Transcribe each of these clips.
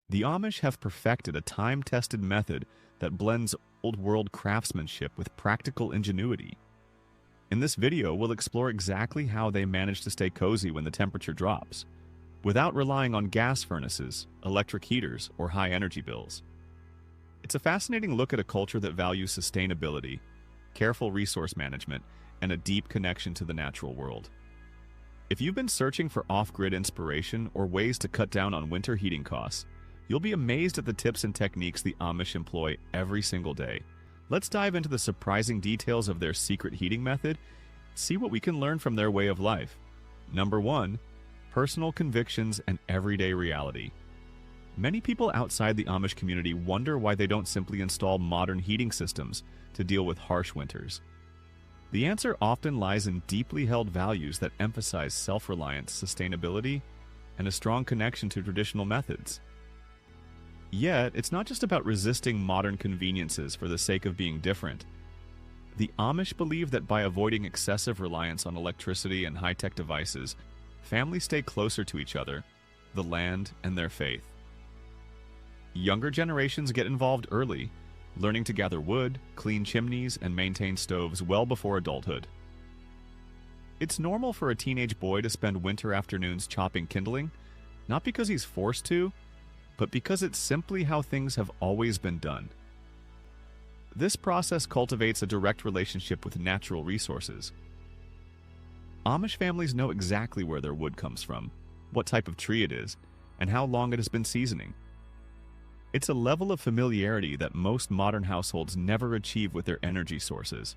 The Amish have perfected a time-tested method that blends old-world craftsmanship with practical ingenuity. In this video, we'll explore exactly how they manage to stay cozy when the temperature drops, without relying on gas furnaces, electric heaters, or high energy bills. It's a fascinating look at a culture that values sustainability, careful resource management, and a deep connection to the natural world. If you've been searching for off-grid inspiration or ways to cut down on winter heating costs, you'll be amazed at the tips and techniques the Amish employ every single day. Let's dive into the surprising details of their secret heating method, see what we can learn from their way of life. Number 1. Personal convictions and everyday reality. Many people outside the Amish community wonder why they don't simply install modern heating systems to deal with harsh winters. The answer often lies in deeply held values that emphasize self-reliance, sustainability, and a strong connection to traditional methods. Yet, it's not just about resisting modern conveniences for the sake of being different. The Amish believe that by avoiding excessive reliance on electricity and high-tech devices, families stay closer to each other, the land, and their faith. Younger generations get involved early, learning to gather wood, clean chimneys, and maintain stoves well before adulthood. It's normal for a teenage boy to spend winter afternoons chopping kindling, not because he's forced to, but because it's simply how things have always been done. This process cultivates a direct relationship with natural resources. Amish families know exactly where their wood comes from, what type of tree it is, and how long it has been seasoning. It's a level of familiarity that most modern households never achieve with their energy sources.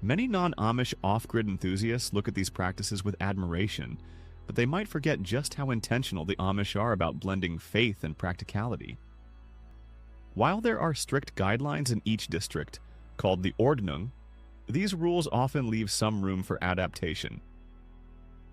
Many non-Amish off-grid enthusiasts look at these practices with admiration, but they might forget just how intentional the Amish are about blending faith and practicality. While there are strict guidelines in each district, called the Ordnung, these rules often leave some room for adaptation.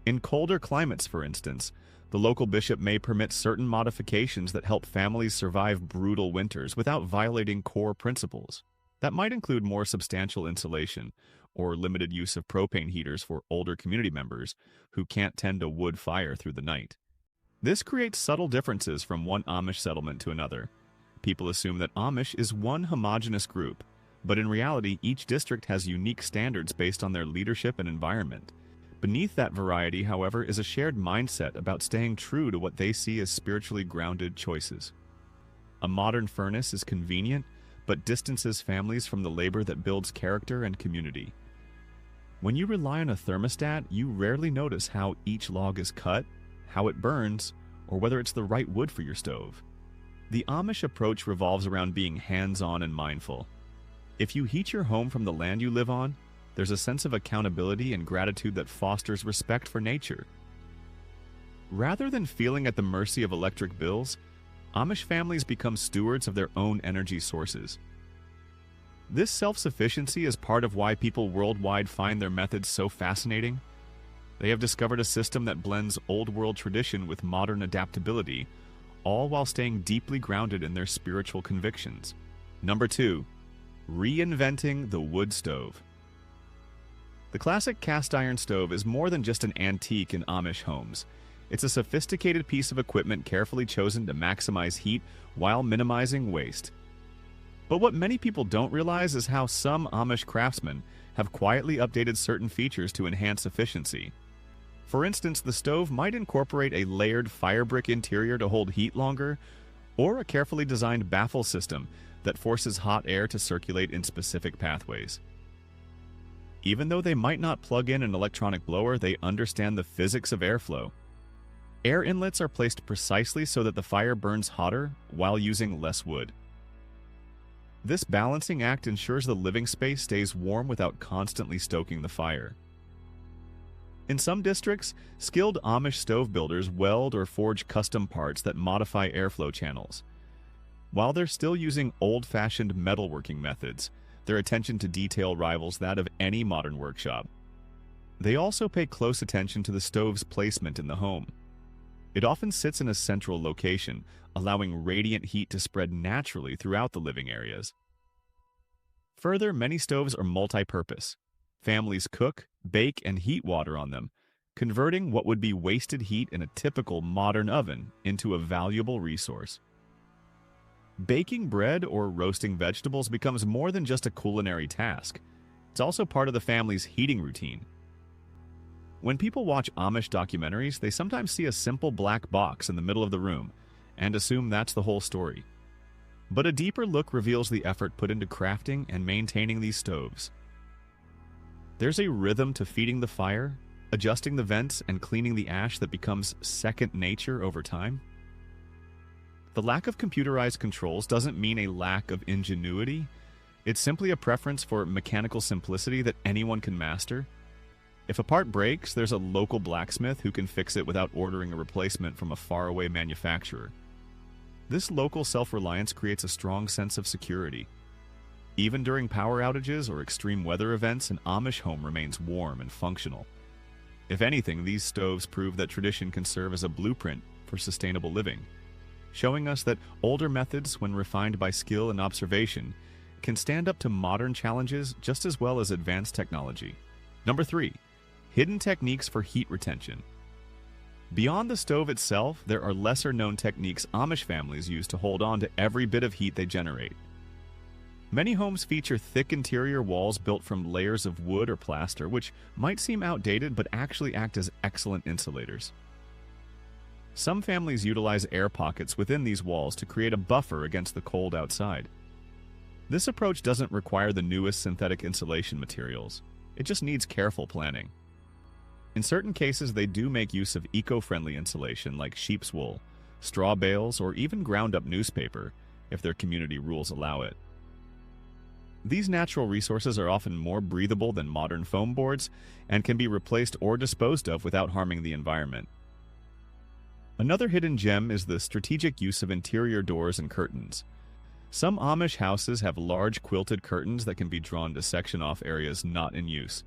In colder climates, for instance, the local bishop may permit certain modifications that help families survive brutal winters without violating core principles. That might include more substantial insulation or limited use of propane heaters for older community members who can't tend a wood fire through the night. This creates subtle differences from one Amish settlement to another. People assume that Amish is one homogeneous group, but in reality, each district has unique standards based on their leadership and environment. Beneath that variety, however, is a shared mindset about staying true to what they see as spiritually grounded choices. A modern furnace is convenient, but distances families from the labor that builds character and community. When you rely on a thermostat, you rarely notice how each log is cut, how it burns, or whether it's the right wood for your stove. The Amish approach revolves around being hands-on and mindful. If you heat your home from the land you live on, there's a sense of accountability and gratitude that fosters respect for nature. Rather than feeling at the mercy of electric bills, Amish families become stewards of their own energy sources. This self-sufficiency is part of why people worldwide find their methods so fascinating. They have discovered a system that blends old-world tradition with modern adaptability, all while staying deeply grounded in their spiritual convictions. Number 2. Reinventing the wood stove. The classic cast-iron stove is more than just an antique in Amish homes. It's a sophisticated piece of equipment carefully chosen to maximize heat while minimizing waste. But what many people don't realize is how some Amish craftsmen have quietly updated certain features to enhance efficiency. For instance, the stove might incorporate a layered fire brick interior to hold heat longer, or a carefully designed baffle system that forces hot air to circulate in specific pathways. Even though they might not plug in an electronic blower, they understand the physics of airflow. Air inlets are placed precisely so that the fire burns hotter while using less wood. This balancing act ensures the living space stays warm without constantly stoking the fire. In some districts, skilled Amish stove builders weld or forge custom parts that modify airflow channels. While they're still using old-fashioned metalworking methods, their attention to detail rivals that of any modern workshop. They also pay close attention to the stove's placement in the home. It often sits in a central location, allowing radiant heat to spread naturally throughout the living areas. Further, many stoves are multi-purpose. Families cook, bake, and heat water on them, converting what would be wasted heat in a typical modern oven into a valuable resource. Baking bread or roasting vegetables becomes more than just a culinary task. It's also part of the family's heating routine. When people watch Amish documentaries, they sometimes see a simple black box in the middle of the room and assume that's the whole story. But a deeper look reveals the effort put into crafting and maintaining these stoves. There's a rhythm to feeding the fire, adjusting the vents, and cleaning the ash that becomes second nature over time. The lack of computerized controls doesn't mean a lack of ingenuity. It's simply a preference for mechanical simplicity that anyone can master. If a part breaks, there's a local blacksmith who can fix it without ordering a replacement from a faraway manufacturer. This local self-reliance creates a strong sense of security. Even during power outages or extreme weather events, an Amish home remains warm and functional. If anything, these stoves prove that tradition can serve as a blueprint for sustainable living, showing us that older methods, when refined by skill and observation, can stand up to modern challenges just as well as advanced technology. Number 3. Hidden techniques for heat retention. Beyond the stove itself, there are lesser-known techniques Amish families use to hold on to every bit of heat they generate. Many homes feature thick interior walls built from layers of wood or plaster, which might seem outdated but actually act as excellent insulators. Some families utilize air pockets within these walls to create a buffer against the cold outside. This approach doesn't require the newest synthetic insulation materials. It just needs careful planning. In certain cases, they do make use of eco-friendly insulation like sheep's wool, straw bales, or even ground-up newspaper, if their community rules allow it. These natural resources are often more breathable than modern foam boards and can be replaced or disposed of without harming the environment. Another hidden gem is the strategic use of interior doors and curtains. Some Amish houses have large quilted curtains that can be drawn to section off areas not in use.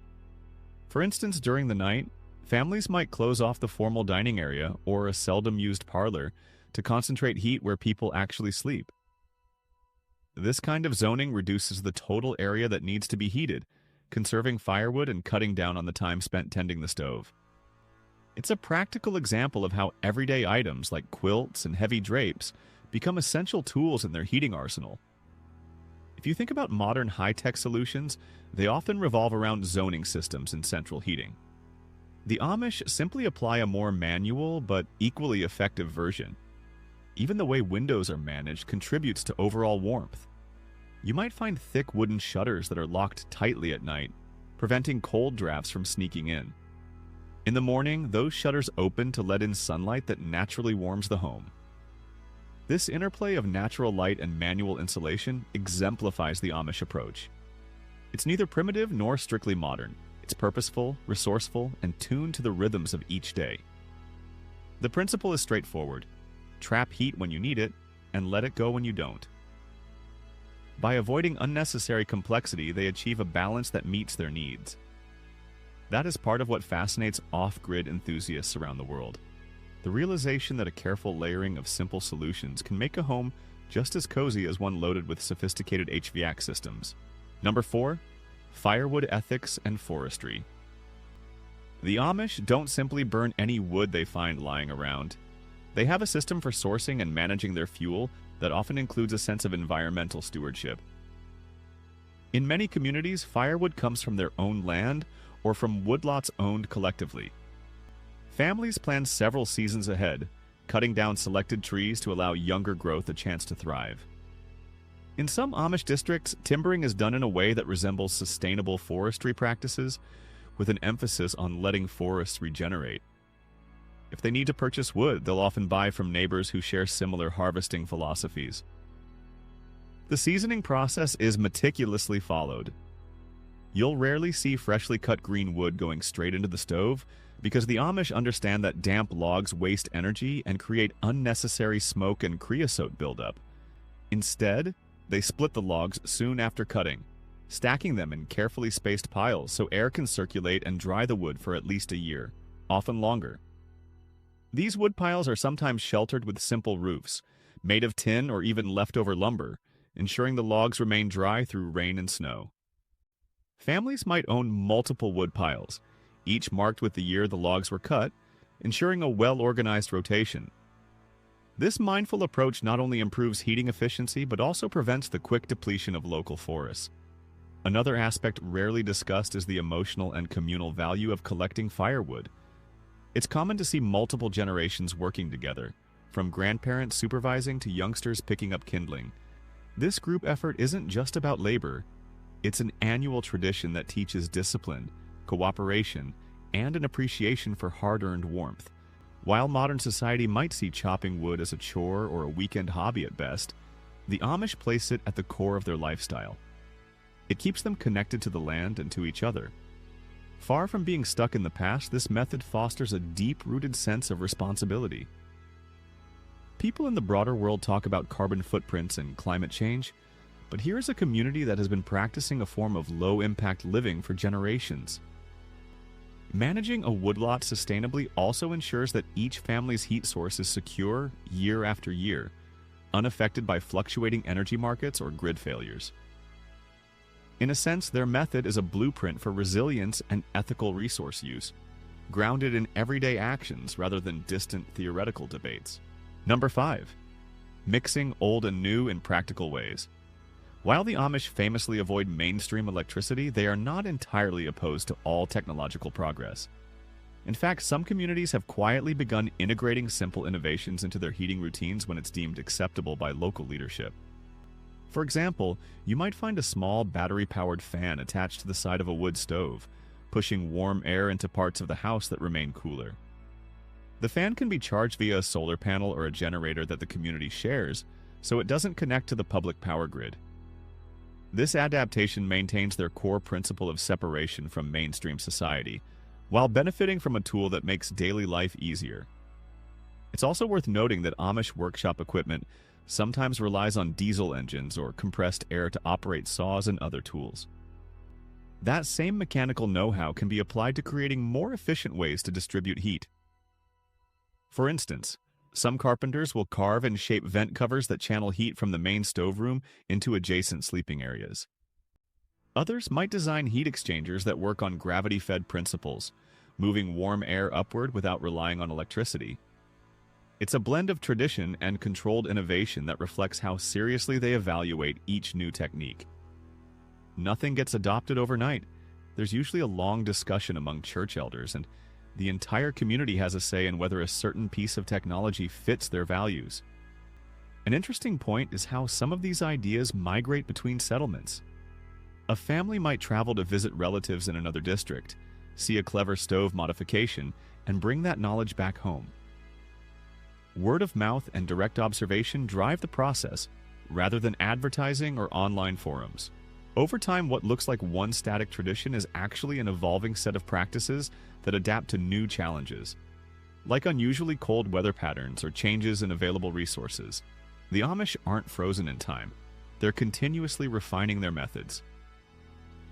For instance, during the night, families might close off the formal dining area or a seldom-used parlor to concentrate heat where people actually sleep. This kind of zoning reduces the total area that needs to be heated, conserving firewood and cutting down on the time spent tending the stove. It's a practical example of how everyday items like quilts and heavy drapes become essential tools in their heating arsenal. If you think about modern high-tech solutions, they often revolve around zoning systems and central heating. The Amish simply apply a more manual but equally effective version. Even the way windows are managed contributes to overall warmth. You might find thick wooden shutters that are locked tightly at night, preventing cold drafts from sneaking in. In the morning, those shutters open to let in sunlight that naturally warms the home. This interplay of natural light and manual insulation exemplifies the Amish approach. It's neither primitive nor strictly modern. It's purposeful, resourceful, and tuned to the rhythms of each day. The principle is straightforward. Trap heat when you need it, and let it go when you don't. By avoiding unnecessary complexity, they achieve a balance that meets their needs. That is part of what fascinates off-grid enthusiasts around the world. The realization that a careful layering of simple solutions can make a home just as cozy as one loaded with sophisticated HVAC systems. Number 4. Firewood ethics and forestry. The Amish don't simply burn any wood they find lying around. They have a system for sourcing and managing their fuel that often includes a sense of environmental stewardship. In many communities, firewood comes from their own land or from woodlots owned collectively. Families plan several seasons ahead, cutting down selected trees to allow younger growth a chance to thrive. In some Amish districts, timbering is done in a way that resembles sustainable forestry practices, with an emphasis on letting forests regenerate. If they need to purchase wood, they'll often buy from neighbors who share similar harvesting philosophies. The seasoning process is meticulously followed. You'll rarely see freshly cut green wood going straight into the stove because the Amish understand that damp logs waste energy and create unnecessary smoke and creosote buildup. Instead, they split the logs soon after cutting, stacking them in carefully spaced piles so air can circulate and dry the wood for at least a year, often longer. These wood piles are sometimes sheltered with simple roofs, made of tin or even leftover lumber, ensuring the logs remain dry through rain and snow. Families might own multiple wood piles, each marked with the year the logs were cut, ensuring a well-organized rotation. This mindful approach not only improves heating efficiency but also prevents the quick depletion of local forests. Another aspect rarely discussed is the emotional and communal value of collecting firewood. It's common to see multiple generations working together, from grandparents supervising to youngsters picking up kindling. This group effort isn't just about labor, it's an annual tradition that teaches discipline, cooperation, and an appreciation for hard-earned warmth. While modern society might see chopping wood as a chore or a weekend hobby at best, the Amish place it at the core of their lifestyle. It keeps them connected to the land and to each other. Far from being stuck in the past, this method fosters a deep-rooted sense of responsibility. People in the broader world talk about carbon footprints and climate change, but here is a community that has been practicing a form of low-impact living for generations. Managing a woodlot sustainably also ensures that each family's heat source is secure year after year, unaffected by fluctuating energy markets or grid failures. In a sense, their method is a blueprint for resilience and ethical resource use, grounded in everyday actions rather than distant theoretical debates. Number 5. Mixing old and new in practical ways. While the Amish famously avoid mainstream electricity, they are not entirely opposed to all technological progress. In fact, some communities have quietly begun integrating simple innovations into their heating routines when it's deemed acceptable by local leadership. For example, you might find a small battery-powered fan attached to the side of a wood stove, pushing warm air into parts of the house that remain cooler. The fan can be charged via a solar panel or a generator that the community shares, so it doesn't connect to the public power grid. This adaptation maintains their core principle of separation from mainstream society, while benefiting from a tool that makes daily life easier. It's also worth noting that Amish workshop equipment sometimes relies on diesel engines or compressed air to operate saws and other tools. That same mechanical know-how can be applied to creating more efficient ways to distribute heat. For instance, some carpenters will carve and shape vent covers that channel heat from the main stoveroom into adjacent sleeping areas. Others might design heat exchangers that work on gravity-fed principles, moving warm air upward without relying on electricity. It's a blend of tradition and controlled innovation that reflects how seriously they evaluate each new technique. Nothing gets adopted overnight. There's usually a long discussion among church elders, and the entire community has a say in whether a certain piece of technology fits their values. An interesting point is how some of these ideas migrate between settlements. A family might travel to visit relatives in another district, see a clever stove modification, and bring that knowledge back home. Word of mouth and direct observation drive the process, rather than advertising or online forums. Over time, what looks like one static tradition is actually an evolving set of practices that adapt to new challenges. Like unusually cold weather patterns or changes in available resources, the Amish aren't frozen in time. They're continuously refining their methods.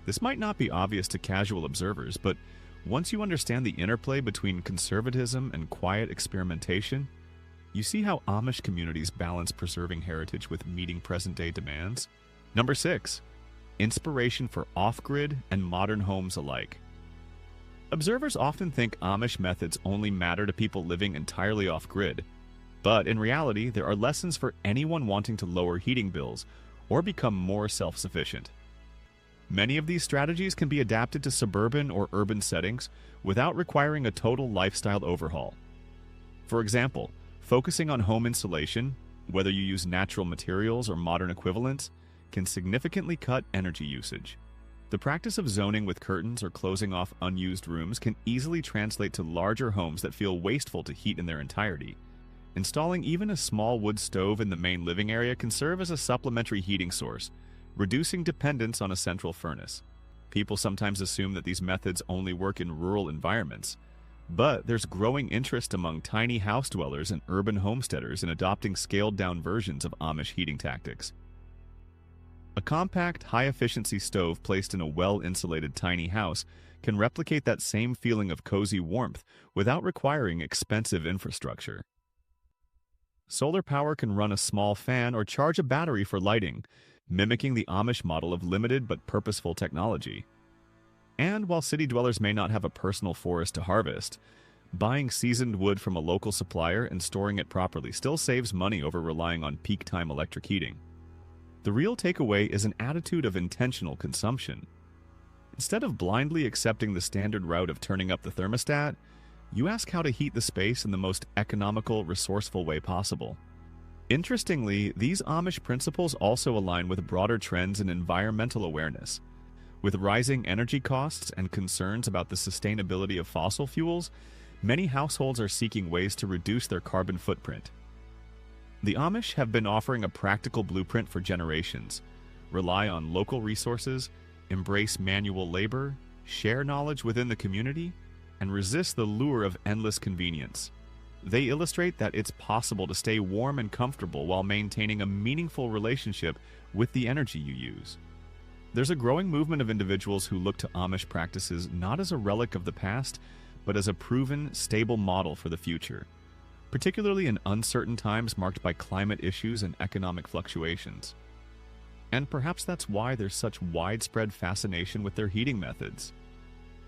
This might not be obvious to casual observers, but once you understand the interplay between conservatism and quiet experimentation, you see how Amish communities balance preserving heritage with meeting present-day demands. Number 6. Inspiration for off-grid and modern homes alike. Observers often think Amish methods only matter to people living entirely off-grid, but in reality, there are lessons for anyone wanting to lower heating bills or become more self-sufficient. Many of these strategies can be adapted to suburban or urban settings without requiring a total lifestyle overhaul. For example, focusing on home insulation, whether you use natural materials or modern equivalents, can significantly cut energy usage. The practice of zoning with curtains or closing off unused rooms can easily translate to larger homes that feel wasteful to heat in their entirety. Installing even a small wood stove in the main living area can serve as a supplementary heating source, reducing dependence on a central furnace. People sometimes assume that these methods only work in rural environments, but there's growing interest among tiny house dwellers and urban homesteaders in adopting scaled-down versions of Amish heating tactics. A compact, high-efficiency stove placed in a well-insulated tiny house can replicate that same feeling of cozy warmth without requiring expensive infrastructure. Solar power can run a small fan or charge a battery for lighting, mimicking the Amish model of limited but purposeful technology. And while city dwellers may not have a personal forest to harvest, buying seasoned wood from a local supplier and storing it properly still saves money over relying on peak time electric heating. The real takeaway is an attitude of intentional consumption. Instead of blindly accepting the standard route of turning up the thermostat, you ask how to heat the space in the most economical, resourceful way possible. Interestingly, these Amish principles also align with broader trends in environmental awareness. With rising energy costs and concerns about the sustainability of fossil fuels, many households are seeking ways to reduce their carbon footprint. The Amish have been offering a practical blueprint for generations: rely on local resources, embrace manual labor, share knowledge within the community, and resist the lure of endless convenience. They illustrate that it's possible to stay warm and comfortable while maintaining a meaningful relationship with the energy you use. There's a growing movement of individuals who look to Amish practices not as a relic of the past, but as a proven, stable model for the future, particularly in uncertain times marked by climate issues and economic fluctuations. And perhaps that's why there's such widespread fascination with their heating methods.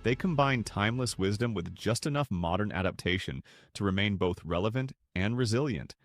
They combine timeless wisdom with just enough modern adaptation to remain both relevant and resilient,